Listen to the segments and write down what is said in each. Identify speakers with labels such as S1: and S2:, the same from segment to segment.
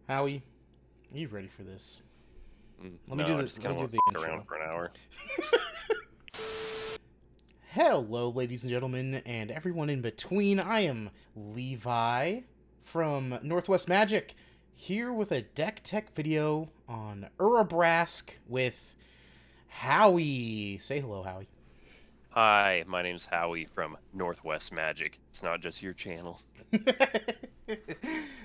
S1: Howie, are you ready for this? Let me
S2: No,
S1: do
S2: I
S1: this.
S2: just
S1: Let
S2: kind
S1: me
S2: of
S1: do
S2: want
S1: the
S2: to fuck around
S1: intro.
S2: for an hour.
S1: Hello, ladies and gentlemen, and everyone in between. I am Levi from Northwest Magic, here with a deck tech video on Urabrask with Howie. Say hello, Howie.
S2: Hi, my name's Howie from Northwest Magic. It's not just your channel.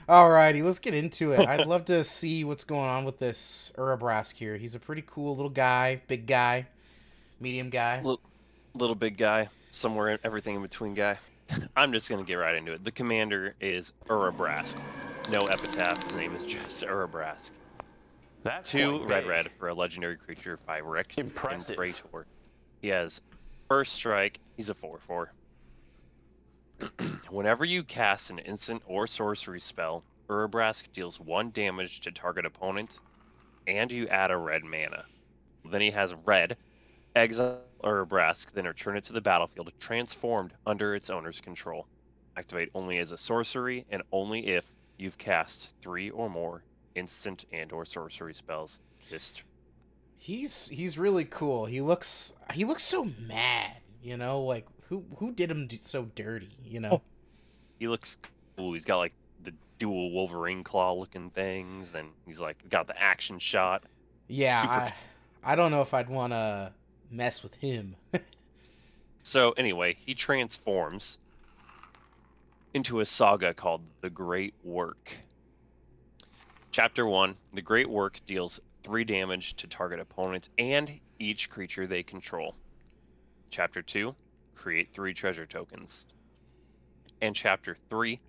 S1: Alrighty, let's get into it. I'd love to see what's going on with this Urabrask here. He's a pretty cool little guy, big guy, medium guy.
S2: Little big guy, somewhere everything in between guy. I'm just gonna get right into it. The commander is Urabrask. No epitaph. His name is just Urabrask.
S3: That's
S2: Two
S3: quite
S2: red
S3: big.
S2: for a legendary creature by Rex and
S3: Impressive.
S2: Praetor. He has first strike. He's a 4/4. Whenever you cast an instant or sorcery spell, Urabrask deals 1 damage to target opponent, and you add a red mana. Then he has red, exile Urabrask, then return it to the battlefield, transformed under its owner's control. Activate only as a sorcery, and only if you've cast 3 or more instant and or sorcery spells this turn.
S1: He's really cool. He looks so mad, like who did him so dirty,
S2: He looks cool. He's got like the dual Wolverine claw looking things, and he's like got the action shot.
S1: Yeah,
S2: Super.
S1: I don't know if I'd want to mess with him.
S2: So anyway, he transforms into a saga called The Great Work. Chapter 1, The Great Work deals 3 damage to target opponents and each creature they control. Chapter 2, create 3 treasure tokens. And Chapter 3,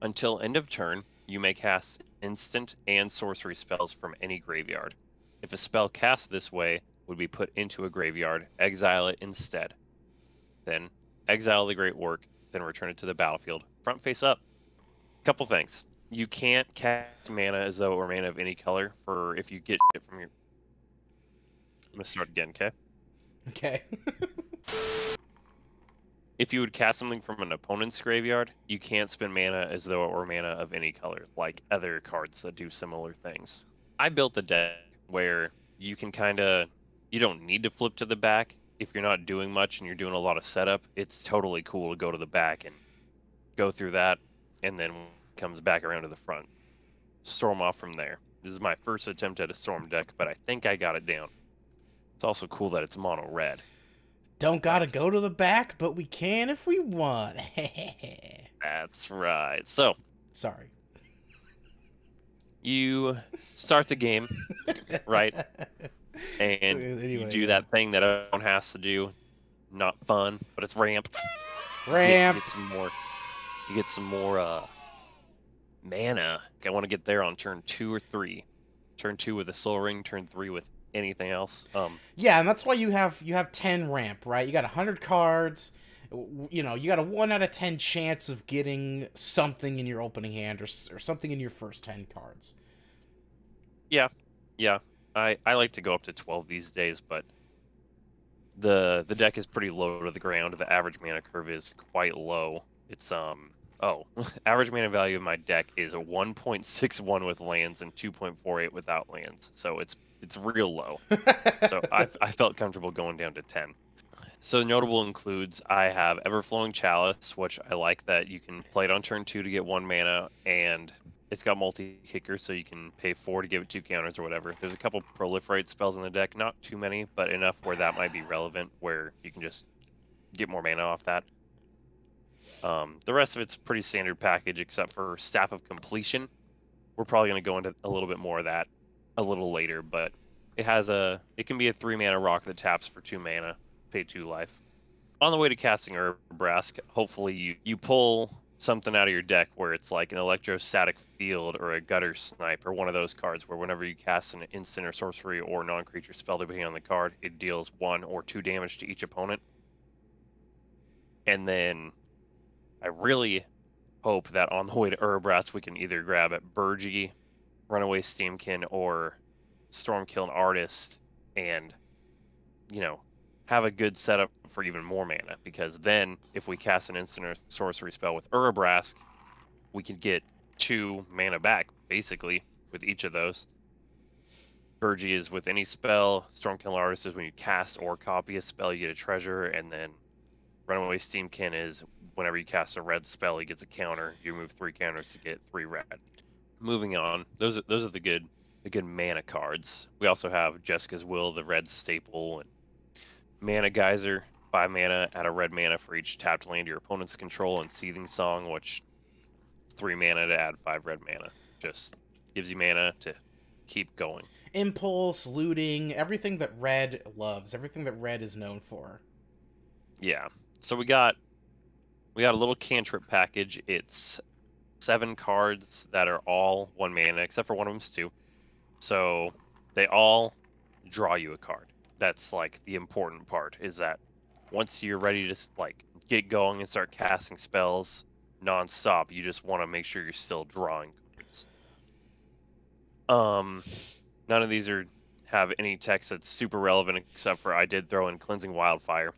S2: until end of turn, you may cast instant and sorcery spells from any graveyard. If a spell cast this way would be put into a graveyard, exile it instead. Then exile the Great Work, then return it to the battlefield, front face up. Couple things. You can't cast mana as though it were mana of any color for if you get it from your... I'm going to start again, okay?
S1: Okay.
S2: If you would cast something from an opponent's graveyard, you can't spend mana as though it were mana of any color, like other cards that do similar things. I built a deck where you can you don't need to flip to the back. If you're not doing much and you're doing a lot of setup, it's totally cool to go to the back and go through that, and then comes back around to the front. Storm off from there. This is my first attempt at a storm deck, but I think I got it down. It's also cool that it's mono red.
S1: Don't gotta go to the back, but we can if we want.
S2: That's right. So,
S1: Sorry.
S2: you start the game, right? And
S1: Anyway,
S2: you do
S1: yeah.
S2: that thing that everyone has to do. Not fun, but it's ramp.
S1: Ramp.
S2: You get some more mana. I want to get there on turn 2 or 3. Turn 2 with a soul ring, turn 3 with anything else.
S1: Yeah, and that's why you have 10 ramp, right? You got 100 cards. You got a 1 out of 10 chance of getting something in your opening hand or something in your first 10 cards.
S2: Yeah. I like to go up to 12 these days, but the deck is pretty low to the ground. The average mana curve is quite low. It's average mana value of my deck is a 1.61 with lands and 2.48 without lands. So it's real low. So I felt comfortable going down to 10. So notable includes I have Everflowing Chalice, which I like that you can play it on turn 2 to get 1 mana, and it's got multi-kicker, so you can pay 4 to give it 2 counters or whatever. There's a couple proliferate spells in the deck, not too many, but enough where that might be relevant, where you can just get more mana off that. The rest of it's pretty standard package, except for Staff of Completion. We're probably going to go into a little bit more of that a little later, but it can be a 3 mana rock that taps for 2 mana, pay 2 life. On the way to casting Urabrask, hopefully you pull something out of your deck where it's like an electrostatic field or a gutter snipe or one of those cards where whenever you cast an instant or sorcery or non-creature spell depending on the card, it deals 1 or 2 damage to each opponent. And then I really hope that on the way to Urabrask we can either grab at Burgy, Runaway Steamkin, or Stormkill an Artist and, have a good setup for even more mana, because then if we cast an instant or sorcery spell with Urabrask, we can get 2 mana back, basically, with each of those. Burgie is with any spell. Stormkiller Artist is when you cast or copy a spell, you get a treasure, and then Runaway Steamkin is whenever you cast a red spell, he gets a counter. You remove 3 counters to get 3 red. Moving on, those are the good mana cards. We also have Jessica's Will, the red staple, and Mana Geyser, 5 mana, add a red mana for each tapped land your opponent's control, and Seething Song, which 3 mana to add 5 red mana. Just gives you mana to keep going.
S1: Impulse, looting, everything that red loves, everything that red is known for.
S2: Yeah. So we got a little cantrip package. It's 7 cards that are all 1 mana, except for one of them's 2. So they all draw you a card. That's like the important part, is that once you're ready to like get going and start casting spells non-stop, you just want to make sure you're still drawing cards. None of these have any text that's super relevant, except for I did throw in Cleansing Wildfire.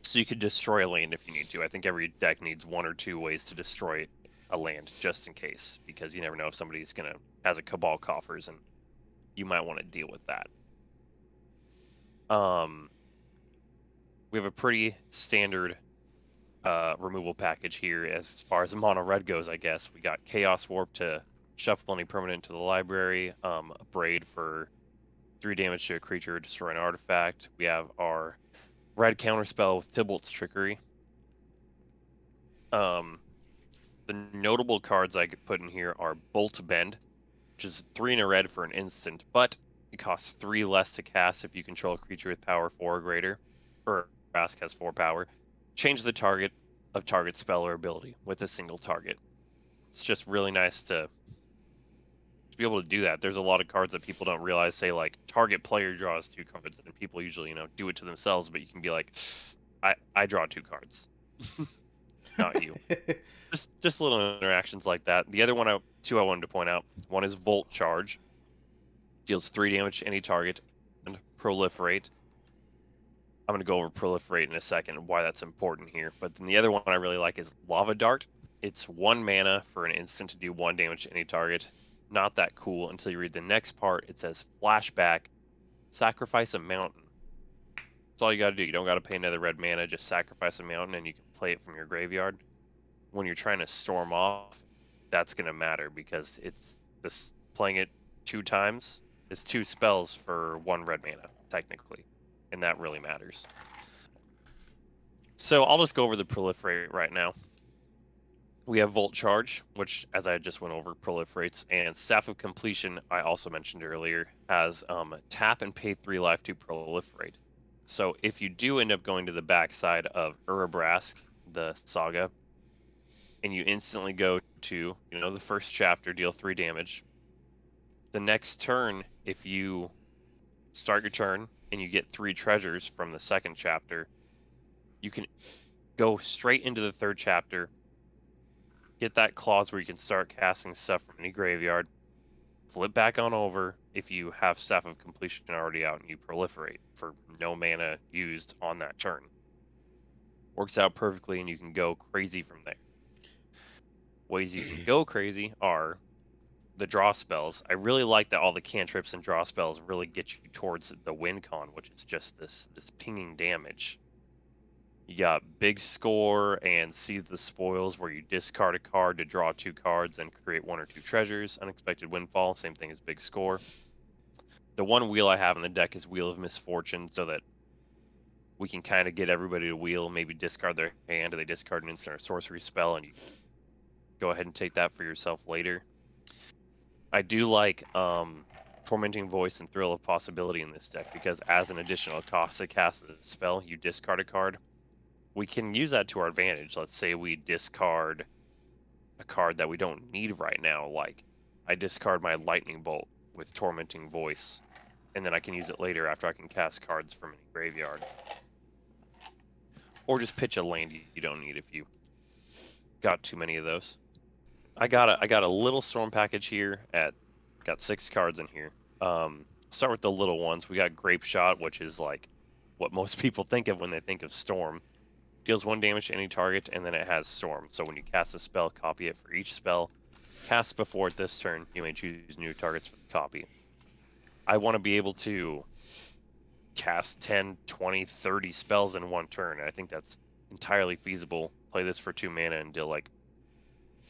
S2: So you could destroy a land if you need to. I think every deck needs 1 or 2 ways to destroy a land, just in case, because you never know if somebody's has a Cabal Coffers, and you might want to deal with that. We have a pretty standard removal package here as far as mono red goes, I guess. We got Chaos Warp to shuffle any permanent into the library, a Braid for 3 damage to a creature, destroy an artifact. We have our red counterspell with Tybalt's Trickery. The notable cards I could put in here are Bolt Bend, which is 3 in a red for an instant, but it costs 3 less to cast if you control a creature with power 4 or greater. Urabrask has 4 power. Change the target of target spell or ability with a single target. It's just really nice to be able to do that. There's a lot of cards that people don't realize, say like target player draws 2 cards, and people usually, do it to themselves, but you can be like, I draw 2 cards. Not you. just little interactions like that. The other 2 I wanted to point out. One is Volt Charge. Deals 3 damage to any target, and Proliferate. I'm going to go over Proliferate in a second, why that's important here. But then the other one I really like is Lava Dart. It's 1 mana for an instant to do 1 damage to any target. Not that cool until you read the next part. It says Flashback, sacrifice a mountain. That's all you got to do. You don't got to pay another red mana. Just sacrifice a mountain, and you can play it from your graveyard. When you're trying to storm off, that's going to matter, because it's playing it 2 times. It's 2 spells for 1 red mana, technically, and that really matters. So I'll just go over the Proliferate right now. We have Volt Charge, which, as I just went over, proliferates, and Staff of Completion, I also mentioned earlier, has tap and pay 3 life to proliferate. So if you do end up going to the backside of Urabrask, the saga, and you instantly go to, the first chapter, deal 3 damage, the next turn, if you start your turn and you get 3 treasures from the second chapter, you can go straight into the 3rd chapter, get that clause where you can start casting stuff from any graveyard, flip back on over if you have Staff of Completion already out, and you proliferate for no mana used on that turn. Works out perfectly, and you can go crazy from there. Ways you can go crazy are the draw spells. I really like that all the cantrips and draw spells really get you towards the win con, which is just this pinging damage. You got Big Score and Seize the Spoils, where you discard a card to draw 2 cards and create 1 or 2 treasures. Unexpected Windfall, same thing as Big Score. The one wheel I have in the deck is Wheel of Misfortune, so that we can kind of get everybody to wheel, maybe discard their hand, or they discard an instant or sorcery spell, and you go ahead and take that for yourself later. I do like Tormenting Voice and Thrill of Possibility in this deck, because as an additional cost to cast a spell, you discard a card. We can use that to our advantage. Let's say we discard a card that we don't need right now, like I discard my Lightning Bolt with Tormenting Voice, and then I can use it later after I can cast cards from any graveyard. Or just pitch a land you don't need if you got too many of those. I got a little Storm package here. Got 6 cards in here. Start with the little ones. We got Grape Shot, which is like what most people think of when they think of Storm. Deals 1 damage to any target, and then it has Storm. So when you cast a spell, copy it for each spell. Cast before it this turn, you may choose new targets for the copy. I want to be able to cast 10, 20, 30 spells in one turn. And I think that's entirely feasible. Play this for 2 mana and deal like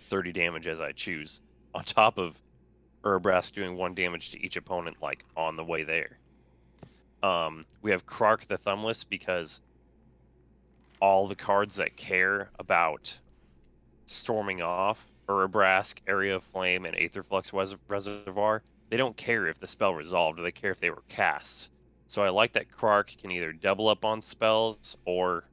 S2: 30 damage as I choose. On top of Urabrask doing 1 damage to each opponent, like on the way there. We have Krark the Thumbless because all the cards that care about storming off Urabrask, Area of Flame, and Aetherflux Reservoir, they don't care if the spell resolved, or they care if they were cast. So I like that Krark can either double up on spells or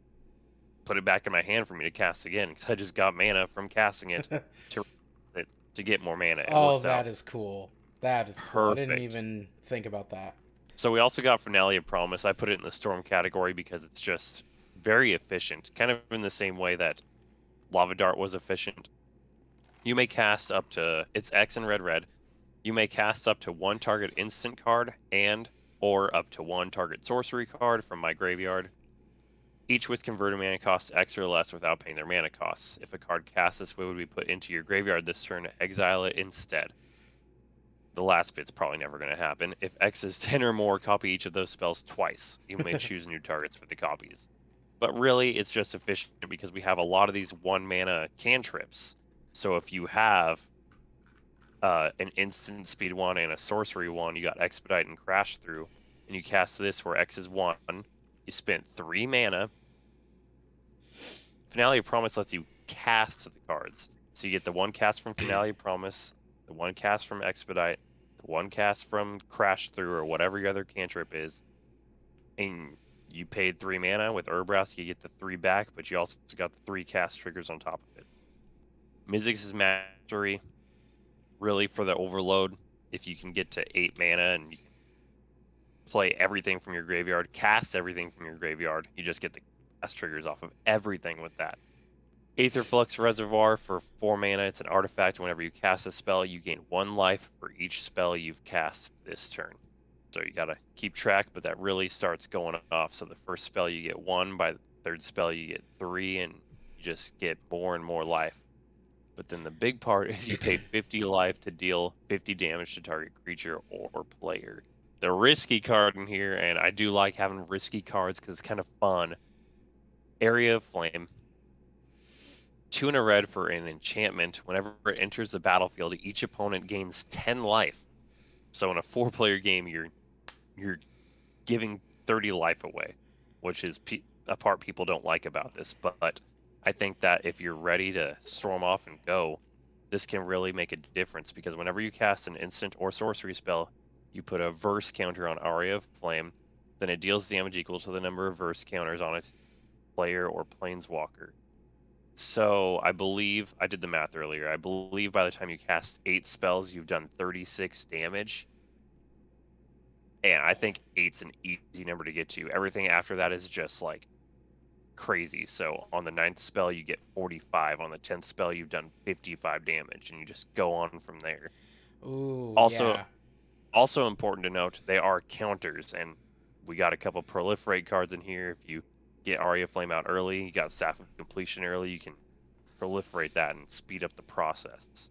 S2: put it back in my hand for me to cast again, because I just got mana from casting it to get more mana.
S1: Oh, that is cool. That is cool.
S2: Perfect.
S1: I didn't even think about that.
S2: So we also got Finale of Promise. I put it in the Storm category because it's just very efficient, kind of in the same way that Lava Dart was efficient. You may cast up to, it's X and red. You may cast up to 1 target instant card or up to 1 target sorcery card from my graveyard, each with converted mana cost X or less without paying their mana costs. If a card cast this way would be put into your graveyard this turn, exile it instead. The last bit's probably never going to happen. If X is 10 or more, copy each of those spells twice. You may choose new targets for the copies. But really, it's just efficient because we have a lot of these 1 mana cantrips. So if you have an instant speed 1 and a sorcery 1, you got Expedite and Crash Through, and you cast this where X is 1, you spent 3 mana. Finale of Promise lets you cast the cards. So you get the 1 cast from Finale of Promise, the 1 cast from Expedite, the 1 cast from Crash Through, or whatever your other cantrip is, and you paid 3 mana. With Urabrask, you get the 3 back, but you also got the 3 cast triggers on top of it. Mizzix's Mastery, really for the overload, if you can get to 8 mana and you can play everything from your graveyard, cast everything from your graveyard, you just get the cast triggers off of everything with that. Aetherflux Reservoir for 4 mana, it's an artifact. Whenever you cast a spell, you gain 1 life for each spell you've cast this turn. So you gotta keep track, but that really starts going off. So the first spell you get 1, by the 3rd spell you get 3, and you just get more and more life. But then the big part is you pay 50 life to deal 50 damage to target creature or player. The risky card in here, and I do like having risky cards because it's kind of fun. Area of Flame. 2 and a red for an enchantment. Whenever it enters the battlefield, each opponent gains 10 life. So in a 4-player game, you're giving 30 life away, which is a part people don't like about this. But I think that if you're ready to storm off and go, this can really make a difference, because whenever you cast an instant or sorcery spell, you put a verse counter on Aria of Flame, then it deals damage equal to the number of verse counters on a player or planeswalker. So I believe, I did the math earlier, I believe by the time you cast 8 spells, you've done 36 damage. And I think 8's an easy number to get to. Everything after that is just like crazy. So on the 9th spell, you get 45. On the 10th spell, you've done 55 damage, and you just go on from there.
S1: Ooh,
S2: also,
S1: yeah.
S2: Also important to note, they are counters, and we got a couple proliferate cards in here. If you get Aria Flame out early, you got Staff of Completion early, you can proliferate that and speed up the process.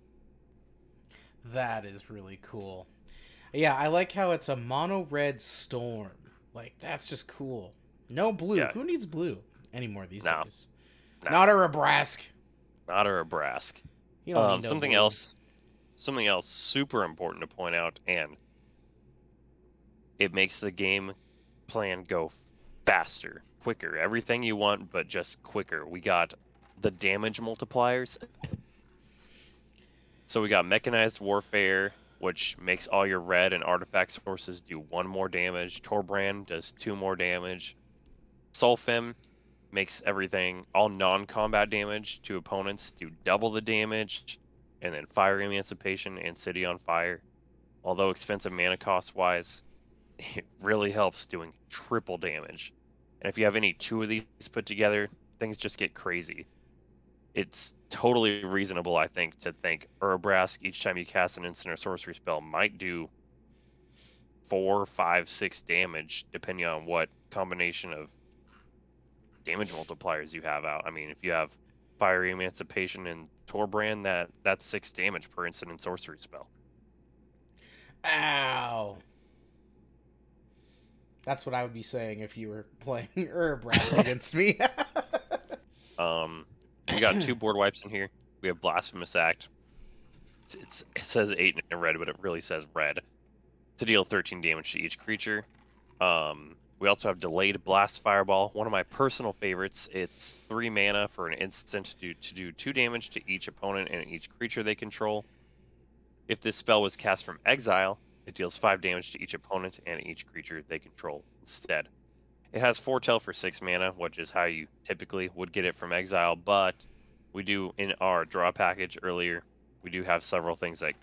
S1: That is really cool. Yeah, I like how it's a mono-red storm. Like, that's just cool. No blue.
S2: Yeah.
S1: Who needs blue anymore these days?
S2: No.
S1: Not a Urabrask.
S2: Not a Urabrask.
S1: You don't need no
S2: something
S1: blue.
S2: Something else super important to point out, and it makes the game plan go faster, quicker. Everything you want, but just quicker. We got the damage multipliers. So we got Mechanized Warfare, which makes all your red and artifact sources do 1 more damage. Torbrand does 2 more damage. Sulfim makes everything, all non-combat damage to opponents, do double the damage. And then Fire Emancipation and City on Fire. Although expensive mana cost-wise, it really helps doing triple damage. And if you have any 2 of these put together, things just get crazy. It's totally reasonable, I think, to think Urabrask, each time you cast an instant or sorcery spell, might do 4, 5, 6 damage, depending on what combination of damage multipliers you have out. I mean, if you have Fiery Emancipation, and Torbrand, that's 6 damage per instant and sorcery spell.
S1: Ow. That's what I would be saying if you were playing Urabrask against me.
S2: We got 2 board wipes in here. We have Blasphemous Act. It says 8 in red, but it really says red. To deal 13 damage to each creature. We also have Delayed Blast Fireball, one of my personal favorites. It's 3 mana for an instant to do 2 damage to each opponent and each creature they control. If this spell was cast from exile, it deals 5 damage to each opponent and each creature they control instead. It has Foretell for 6 mana, which is how you typically would get it from exile, but we do, in our draw package earlier, we do have several things that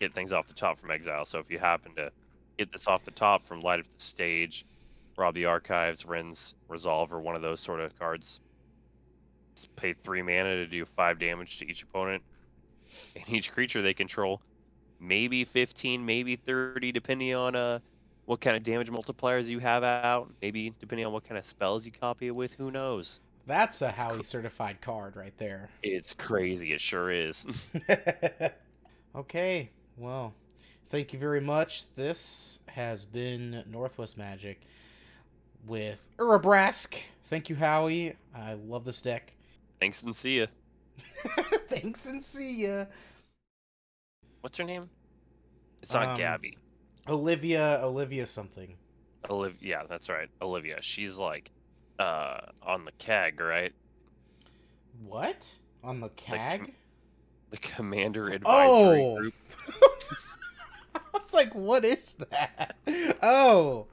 S2: get things off the top from exile. So if you happen to get this off the top from Light Up the Stage, Rob the Archives, Ren's Resolve, or one of those sort of cards, pay 3 mana to do 5 damage to each opponent and each creature they control. Maybe 15, maybe 30, depending on what kind of damage multipliers you have out. Maybe depending on what kind of spells you copy it with. Who knows?
S1: That's a Howie certified card right there.
S2: It's crazy. It sure is.
S1: Okay, well, thank you very much. This has been Northwest Magic with Urabrask. Thank you, Howie. I love this deck.
S2: Thanks and see ya.
S1: Thanks and see ya.
S2: What's her name? It's not Gabby.
S1: Olivia something.
S2: Yeah, that's right. Olivia. She's like on the CAG, right?
S1: What? On the CAG?
S2: The Commander Advisory Group.
S1: I was like, what is that? Oh,